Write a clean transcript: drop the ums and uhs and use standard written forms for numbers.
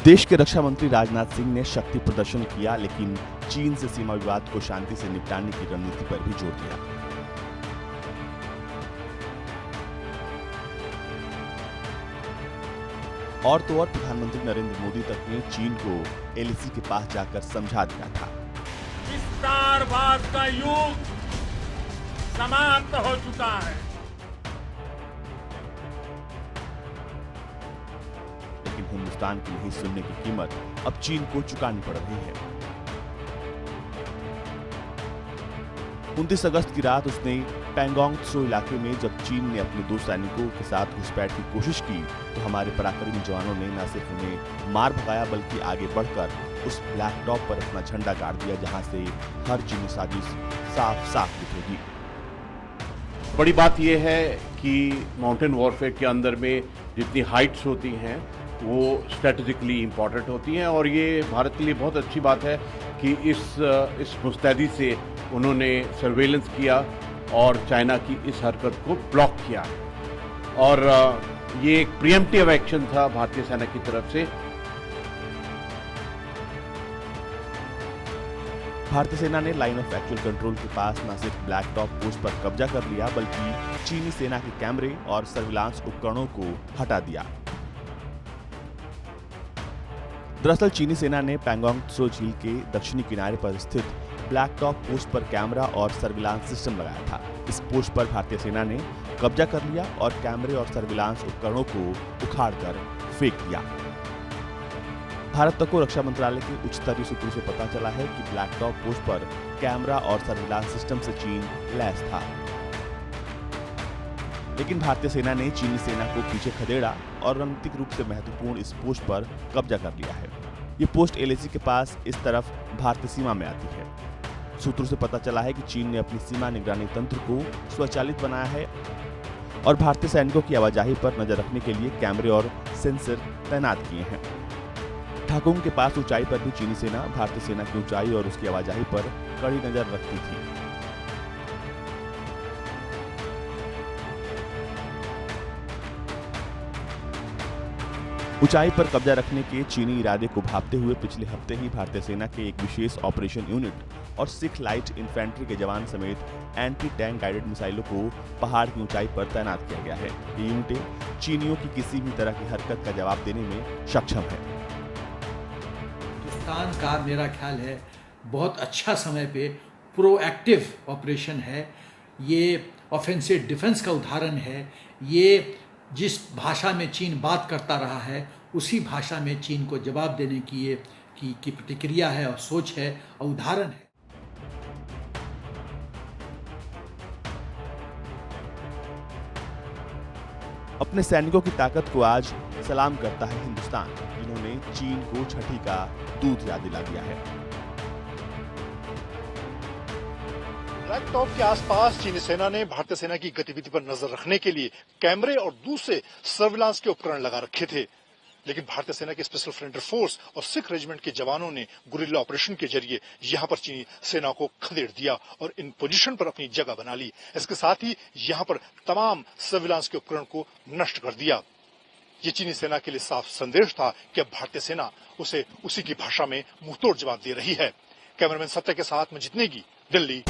देश के रक्षा मंत्री राजनाथ सिंह ने शक्ति प्रदर्शन किया, लेकिन चीन से सीमा विवाद को शांति से निपटाने की रणनीति पर भी जोर दिया। और तो और प्रधानमंत्री नरेंद्र मोदी तक ने चीन को एलएसी के पास जाकर समझा दिया था। विस्तारवाद का युग समाप्त हो चुका है। लेकिन हिंदुस्तान की नहीं सुनने की कीमत अब चीन को चुकानी पड़ रही है। 29 अगस्त की रात उसने पैंगोंग त्सो इलाके में जब चीन ने अपने 2 सैनिकों के साथ घुसपैठ की कोशिश की तो हमारे पराक्रमी जवानों ने न सिर्फ उन्हें मार भगाया बल्कि आगे बढ़कर उस ब्लैक टॉप पर अपना झंडा गाड़ दिया, जहां से हर चीनी साजिश साफ साफ दिखेगी। बड़ी बात यह है कि माउंटेन वॉरफेयर के अंदर में जितनी हाइट्स होती हैं वो स्ट्रेटेजिकली इम्पॉर्टेंट होती हैं, और ये भारत के लिए बहुत अच्छी बात है कि इस मुस्तैदी से उन्होंने सर्वेलेंस किया और चाइना की इस हरकत को ब्लॉक किया। और ये एक प्रिएम्प्टिव एक्शन था भारतीय सेना की तरफ से। भारतीय सेना ने लाइन ऑफ एक्चुअल कंट्रोल के पास न सिर्फ ब्लैक टॉप पोस्ट पर कब्जा कर लिया बल्कि चीनी सेना के कैमरे और सर्विलांस उपकरणों को हटा दिया। दरअसल चीनी सेना ने पैंगोंग त्सो झील के दक्षिणी किनारे पर स्थित ब्लैक टॉप पोस्ट पर कैमरा और सर्विलांस सिस्टम लगाया था। इस पोस्ट पर भारतीय सेना ने कब्जा कर लिया और कैमरे और सर्विलांस उपकरणों को उखाड़कर फेंक दिया। भारत तक को रक्षा मंत्रालय के उच्च स्तरीय सूत्रों से पता चला है कि ब्लैक टॉप पोस्ट पर कैमरा और सर्विलांस सिस्टम से चीन लैस था, लेकिन भारतीय सेना ने चीनी सेना को पीछे खदेड़ा और रणनीतिक रूप से महत्वपूर्ण इस पोस्ट पर कब्जा कर लिया है। ये पोस्ट एलएसी के पास इस तरफ भारतीय सीमा में आती है। सूत्रों से पता चला है कि चीन ने अपनी सीमा निगरानी तंत्र को स्वचालित बनाया है और भारतीय सैनिकों की आवाजाही पर नजर रखने के लिए कैमरे और सेंसर तैनात किए हैं। ठाकुंग के पास ऊंचाई पर भी चीनी सेना भारतीय सेना की ऊंचाई और उसकी आवाजाही पर कड़ी नजर रखती थी। ऊंचाई पर कब्जा रखने के चीनी इरादे को भांपते हुए पिछले हफ्ते ही भारतीय सेना के एक विशेष ऑपरेशन यूनिट और सिख लाइट इन्फेंट्री के जवान समेत एंटी टैंक गाइडेड मिसाइलों को पहाड़ की ऊंचाई पर तैनात किया गया है। ये यूनिटें चीनियों की किसी भी तरह की हरकत का जवाब देने में सक्षम है। हिंदुस्तान का मेरा ख्याल है बहुत अच्छा समय पे प्रोएक्टिव ऑपरेशन है। ये ऑफेंसिव डिफेंस का उदाहरण है। ये जिस भाषा में चीन बात करता रहा है उसी भाषा में चीन को जवाब देने की ये की प्रतिक्रिया है और सोच है और उदाहरण है। अपने सैनिकों की ताकत को आज सलाम करता है हिंदुस्तान, जिन्होंने चीन को छठी का दूध याद दिला दिया है। ब्लैक टॉप के आसपास चीनी सेना ने भारतीय सेना की गतिविधि पर नजर रखने के लिए कैमरे और दूसरे सर्विलांस के उपकरण लगा रखे थे, लेकिन भारतीय सेना के स्पेशल फ्रंटियर फोर्स और सिख रेजिमेंट के जवानों ने गुरिल्ला ऑपरेशन के जरिए यहां पर चीनी सेना को खदेड़ दिया और इन पोजीशन पर अपनी जगह बना ली। इसके साथ ही यहां पर तमाम सर्विलांस के उपकरण को नष्ट कर दिया। ये चीनी सेना के लिए साफ संदेश था कि अब भारतीय सेना उसे उसी की भाषा में मुंहतोड़ जवाब दे रही है। कैमरामैन सत्य के साथ में जितनेगी, दिल्ली।